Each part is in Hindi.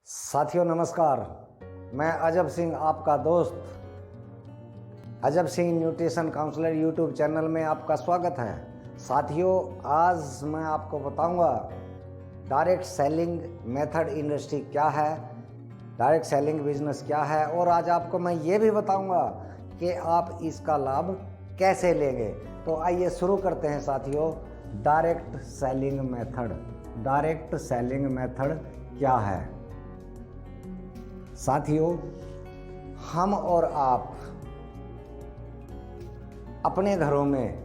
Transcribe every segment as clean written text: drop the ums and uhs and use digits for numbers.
साथियों नमस्कार। मैं अजब सिंह आपका दोस्त Ajab Singh nutrition counsellor YouTube channel में आपका स्वागत है। साथियों आज मैं आपको बताऊंगा डायरेक्ट सेलिंग मेथड इंडस्ट्री क्या है, डायरेक्ट सेलिंग बिजनेस क्या है, और आज आपको मैं ये भी बताऊंगा कि आप इसका लाभ कैसे लेंगे। तो आइए शुरू करते हैं साथियों। डायरेक्ट सेलिंग मेथड क्या है। साथियों हम और आप अपने घरों में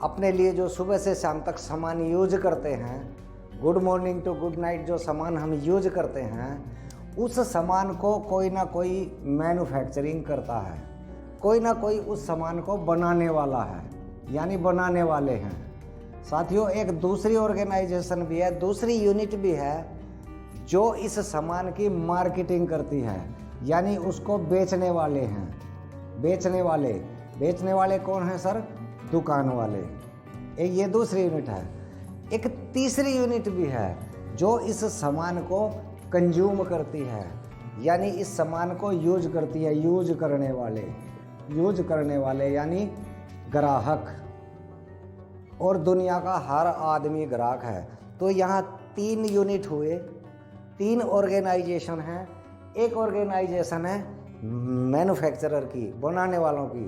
अपने लिए जो सुबह से शाम तक सामान यूज करते हैं, good morning to good night जो सामान हम यूज करते हैं, उस सामान को कोई ना कोई मैन्युफैक्चरिंग करता है, कोई ना कोई उस सामान को बनाने वाला है, यानी बनाने वाले हैं। साथियों एक दूसरी ऑर्गेनाइजेशन भी है, दूसरी यूनिट भी है जो इस सामान की मार्केटिंग करती है, यानी उसको बेचने वाले हैं। बेचने वाले कौन हैं सर? दुकान वाले। एक ये दूसरी यूनिट है। एक तीसरी यूनिट भी है जो इस सामान को कंज्यूम करती है, यानी इस सामान को यूज करती है। यूज करने वाले यानी ग्राहक, और दुनिया का हर आदमी ग्राहक है। तो यहाँ तीन यूनिट हुए, तीन ऑर्गेनाइजेशन हैं। एक ऑर्गेनाइजेशन है मैन्युफैक्चरर की, बनाने वालों की,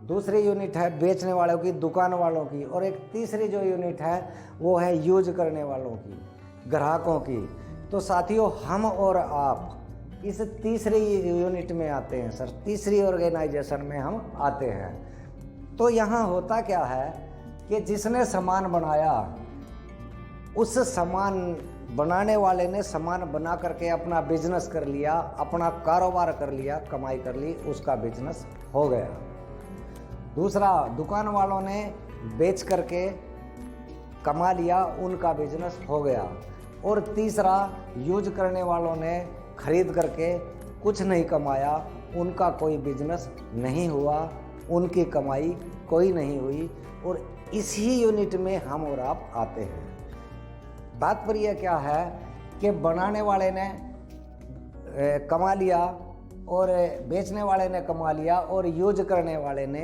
दूसरी यूनिट है बेचने वालों की, दुकान वालों की, और एक तीसरी जो यूनिट है वो है यूज करने वालों की, ग्राहकों की। तो साथियों हम और आप इस तीसरी यूनिट में आते हैं सर, तीसरी ऑर्गेनाइजेशन में हम आते हैं। तो यहाँ होता क्या है कि जिसने सामान बनाया, उस सामान बनाने वाले ने सामान बना करके अपना बिजनेस कर लिया, अपना कारोबार कर लिया, कमाई कर ली, उसका बिजनेस हो गया। दूसरा दुकान वालों ने बेच करके कमा लिया, उनका बिजनेस हो गया। और तीसरा यूज करने वालों ने खरीद करके कुछ नहीं कमाया, उनका कोई बिजनेस नहीं हुआ, उनकी कमाई कोई नहीं हुई। और इसी यूनिट में हम और आप आते हैं। तात्पर्य क्या है कि बनाने वाले ने कमा लिया और बेचने वाले ने कमा लिया, और यूज करने वाले ने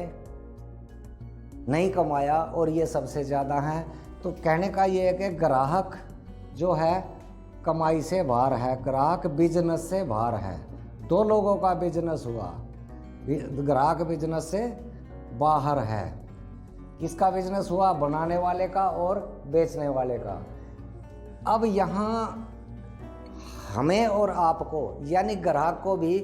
नहीं कमाया, और ये सबसे ज़्यादा है। तो कहने का ये है कि ग्राहक जो है कमाई से बाहर है, ग्राहक बिजनेस से बाहर है। दो लोगों का बिजनेस हुआ, ग्राहक बिजनेस से बाहर है। किसका बिजनेस हुआ? बनाने वाले का और बेचने वाले का। अब यहाँ हमें और आपको यानी ग्राहक को भी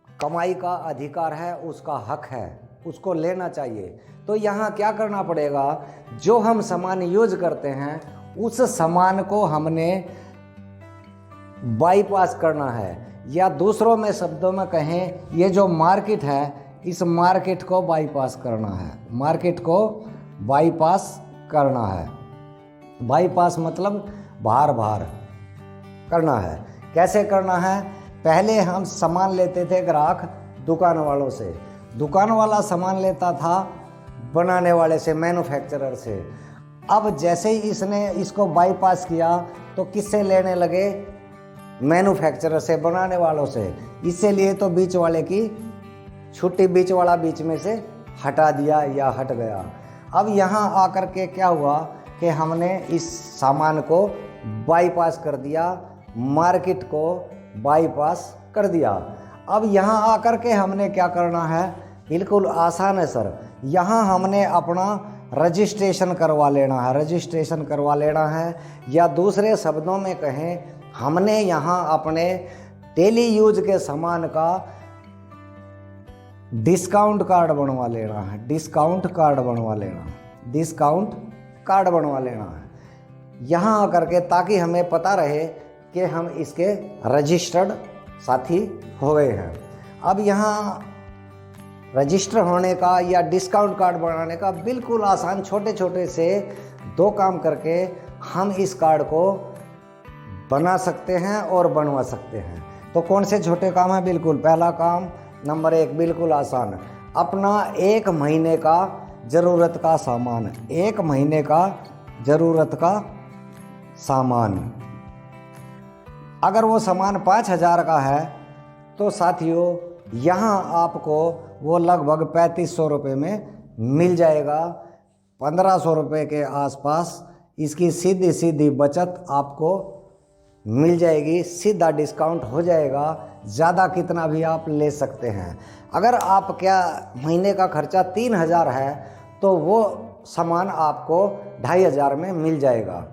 कमाई का अधिकार है, उसका हक है, उसको लेना चाहिए। तो यहाँ क्या करना पड़ेगा? जो हम सामान यूज करते हैं उस सामान को हमने बाईपास करना है, या दूसरों में शब्दों में कहें, ये जो मार्केट है इस मार्केट को बाईपास करना है। मार्केट को बाईपास करना है। बाईपास मतलब बाहर करना है। कैसे करना है? पहले हम सामान लेते थे ग्राहक दुकान वालों से, दुकान वाला सामान लेता था बनाने वाले से, मैन्युफैक्चरर से। अब जैसे ही इसने इसको बाईपास किया तो किससे लेने लगे? मैन्युफैक्चरर से, बनाने वालों से। इससे लिए तो बीच वाले की छुट्टी, बीच वाला बीच में से हटा दिया या हट गया। अब यहाँ आकर के क्या हुआ कि हमने इस सामान को बाईपास कर दिया, मार्केट को बाईपास कर दिया। अब यहाँ आकर के हमने क्या करना है? बिल्कुल आसान है सर। यहाँ हमने अपना रजिस्ट्रेशन करवा लेना है, या दूसरे शब्दों में कहें, हमने यहाँ अपने डेली यूज के सामान का डिस्काउंट कार्ड बनवा लेना है। डिस्काउंट कार्ड बनवा लेना है यहाँ आकर के, ताकि हमें पता रहे कि हम इसके रजिस्टर्ड साथी हो गए हैं। अब यहाँ रजिस्टर होने का या डिस्काउंट कार्ड बनाने का बिल्कुल आसान, छोटे छोटे से दो काम करके हम इस कार्ड को बना सकते हैं और बनवा सकते हैं। तो कौन से छोटे काम है? बिल्कुल पहला काम, नंबर 1 बिल्कुल आसान, अपना 1 महीने का ज़रूरत का सामान, 1 महीने का ज़रूरत का सामान अगर वो सामान 5,000 का है तो साथियों यहाँ आपको वो लगभग 3500 रुपये में मिल जाएगा। 1500 रुपये के आसपास इसकी सीधी सीधी बचत आपको मिल जाएगी, सीधा डिस्काउंट हो जाएगा। ज़्यादा कितना भी आप ले सकते हैं। अगर आप क्या महीने का खर्चा 3,000 है तो वो सामान आपको 2,500 में मिल जाएगा।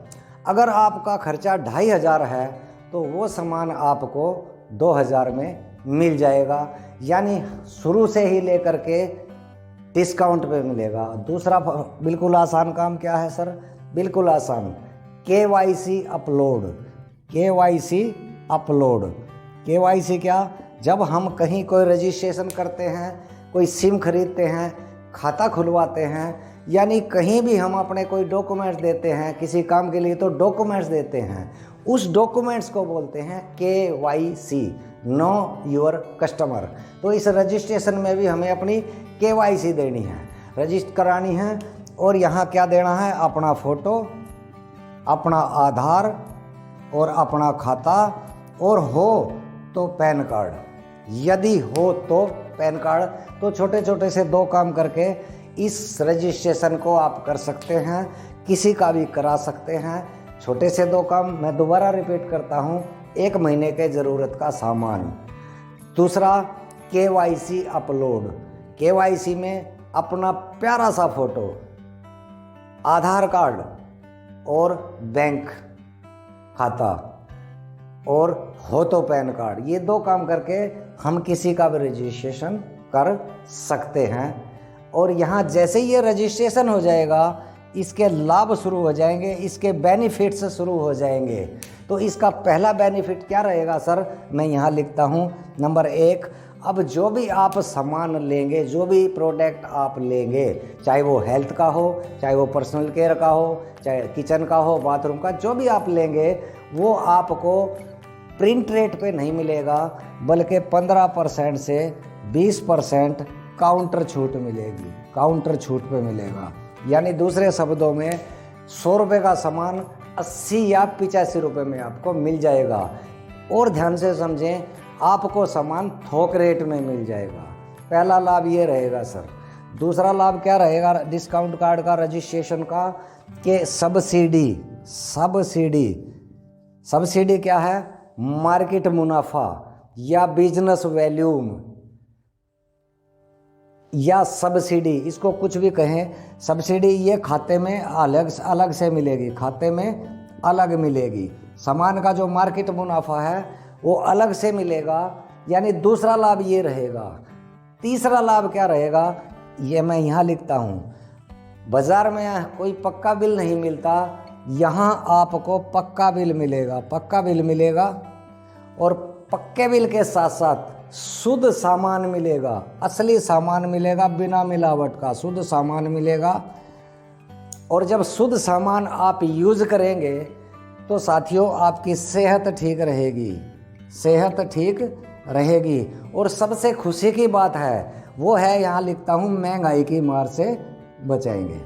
अगर आपका खर्चा 2,500 है तो वो सामान आपको 2,000 में मिल जाएगा, यानी शुरू से ही लेकर के डिस्काउंट पे मिलेगा। दूसरा बिल्कुल आसान काम क्या है सर? बिल्कुल आसान, KYC upload. KYC upload, KYC क्या? जब हम कहीं कोई रजिस्ट्रेशन करते हैं, कोई सिम खरीदते हैं, खाता खुलवाते हैं, यानी कहीं भी हम अपने कोई डॉक्यूमेंट्स देते हैं किसी काम के लिए तो डॉक्यूमेंट्स देते हैं, उस डॉक्यूमेंट्स को बोलते हैं KYC, नो योर कस्टमर। तो इस रजिस्ट्रेशन में भी हमें अपनी KYC देनी है, रजिस्टर करानी है। और यहाँ क्या देना है? अपना फ़ोटो, अपना आधार और अपना खाता, और हो तो पैन कार्ड। यदि हो तो पैन कार्ड। तो छोटे छोटे से 2 काम करके इस रजिस्ट्रेशन को आप कर सकते हैं, किसी का भी करा सकते हैं। छोटे से 2 काम, मैं दोबारा रिपीट करता हूँ, 1 महीने के ज़रूरत का सामान। दूसरा KYC अपलोड। KYC में अपना प्यारा सा फ़ोटो, आधार कार्ड और बैंक खाता, और हो तो पैन कार्ड, ये 2 काम करके हम किसी का भी रजिस्ट्रेशन कर सकते हैं। और यहाँ जैसे ही ये रजिस्ट्रेशन हो जाएगा, इसके लाभ शुरू हो जाएंगे, इसके बेनिफिट्स शुरू हो जाएंगे। तो इसका पहला बेनिफिट क्या रहेगा सर? मैं यहाँ लिखता हूँ। नंबर 1, अब जो भी आप सामान लेंगे, जो भी प्रोडक्ट आप लेंगे, चाहे वो हेल्थ का हो, चाहे वो पर्सनल केयर का हो, चाहे किचन का हो, बाथरूम का, जो भी आप लेंगे वो आपको प्रिंट रेट पे नहीं मिलेगा, बल्कि 15% से 20% काउंटर छूट मिलेगी, काउंटर छूट पे मिलेगा। यानी दूसरे शब्दों में 100 रुपये का सामान 80 या 85 रुपये में आपको मिल जाएगा। और ध्यान से समझें, आपको सामान थोक रेट में मिल जाएगा। पहला लाभ ये रहेगा सर। दूसरा लाभ क्या रहेगा डिस्काउंट कार्ड का, रजिस्ट्रेशन का? कि सब्सिडी। सब्सिडी क्या है? मार्केट मुनाफा या बिजनेस वैल्यूम या सब्सिडी, इसको कुछ भी कहें। सब्सिडी ये खाते में अलग से मिलेगी, खाते में अलग मिलेगी। सामान का जो मार्केट मुनाफा है वो अलग से मिलेगा, यानी दूसरा लाभ ये रहेगा। तीसरा लाभ क्या रहेगा? ये मैं यहाँ लिखता हूँ। बाज़ार में कोई पक्का बिल नहीं मिलता, यहाँ आपको पक्का बिल मिलेगा, पक्का बिल मिलेगा। और पक्के बिल के साथ साथ शुद्ध सामान मिलेगा, असली सामान मिलेगा, बिना मिलावट का शुद्ध सामान मिलेगा। और जब शुद्ध सामान आप यूज़ करेंगे तो साथियों आपकी सेहत ठीक रहेगी, सेहत ठीक रहेगी। और सबसे खुशी की बात है वो है, यहाँ लिखता हूँ, महंगाई की मार से बचाएंगे,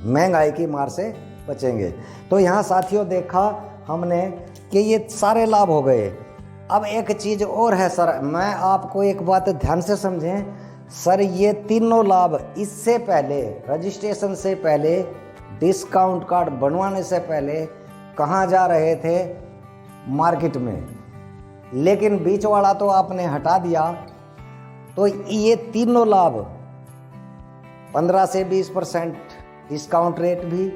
महंगाई की मार से बचेंगे। तो यहाँ साथियों देखा हमने कि ये सारे लाभ हो गए। अब एक चीज़ और है सर, मैं आपको एक बात ध्यान से समझें सर, ये तीनों लाभ इससे पहले, रजिस्ट्रेशन से पहले, डिस्काउंट कार्ड बनवाने से पहले कहाँ जा रहे थे? मार्केट में। लेकिन बीच वाला तो आपने हटा दिया। तो ये तीनों लाभ 15 से 20% डिस्काउंट रेट भी,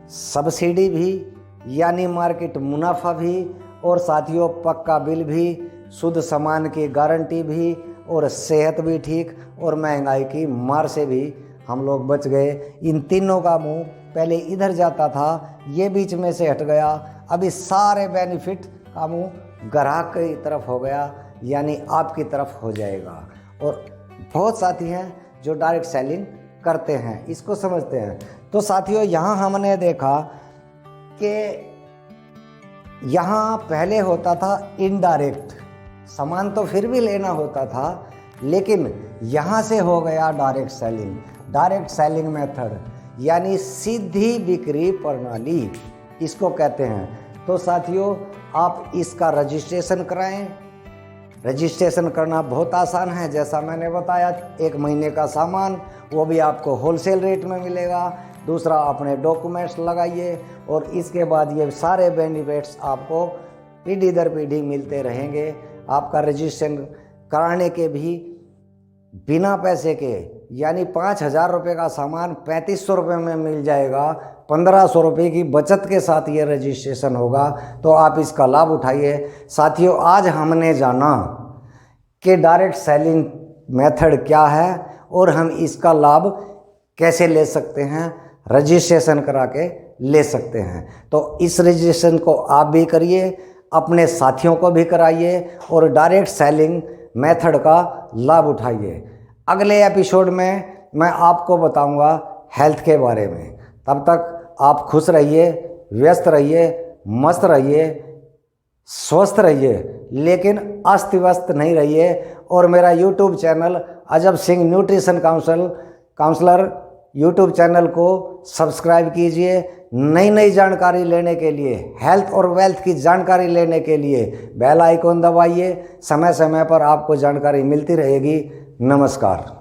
सब्सिडी भी यानी मार्केट मुनाफा भी, और साथियों पक्का बिल भी, शुद्ध सामान की गारंटी भी, और सेहत भी ठीक, और महंगाई की मार से भी हम लोग बच गए। इन तीनों का मुंह पहले इधर जाता था, ये बीच में से हट गया। अभी सारे बेनिफिट का मुंह ग्राहक की तरफ हो गया, यानी आपकी तरफ हो जाएगा। और बहुत साथी हैं जो डायरेक्ट सेलिंग करते हैं, इसको समझते हैं। तो साथियों यहाँ हमने देखा कि यहाँ पहले होता था इनडायरेक्ट, सामान तो फिर भी लेना होता था, लेकिन यहाँ से हो गया direct selling. Direct selling method यानी सीधी बिक्री प्रणाली इसको कहते हैं। तो साथियों आप इसका रजिस्ट्रेशन कराएं। रजिस्ट्रेशन करना बहुत आसान है, जैसा मैंने बताया 1 महीने का सामान, वो भी आपको होलसेल रेट में मिलेगा। दूसरा, अपने डॉक्यूमेंट्स लगाइए और इसके बाद ये सारे बेनिफिट्स आपको पीढ़ी दर पीढ़ी मिलते रहेंगे। आपका रजिस्ट्रेशन कराने के भी बिना पैसे के, यानी 5,000 रुपये का सामान 3500 रुपये में मिल जाएगा। 1500 रुपये की बचत के साथ ये रजिस्ट्रेशन होगा, तो आप इसका लाभ उठाइए। साथियों, आज हमने जाना कि डायरेक्ट सेलिंग मेथड क्या है और हम इसका लाभ कैसे ले सकते हैं, रजिस्ट्रेशन करा के ले सकते हैं। तो इस रजिस्ट्रेशन को आप भी करिए, अपने साथियों को भी कराइए और डायरेक्ट सेलिंग मेथड का लाभ उठाइए। अगले एपिसोड में मैं आपको बताऊंगा हेल्थ के बारे में। तब तक आप खुश रहिए, व्यस्त रहिए, मस्त रहिए, स्वस्थ रहिए, लेकिन अस्त व्यस्त नहीं रहिए। और मेरा YouTube channel Ajab Singh nutrition counsellor YouTube channel को सब्सक्राइब कीजिए। नई नई जानकारी लेने के लिए, हेल्थ और वेल्थ की जानकारी लेने के लिए बेल आइकॉन दबाइए। समय समय पर आपको जानकारी मिलती रहेगी। नमस्कार।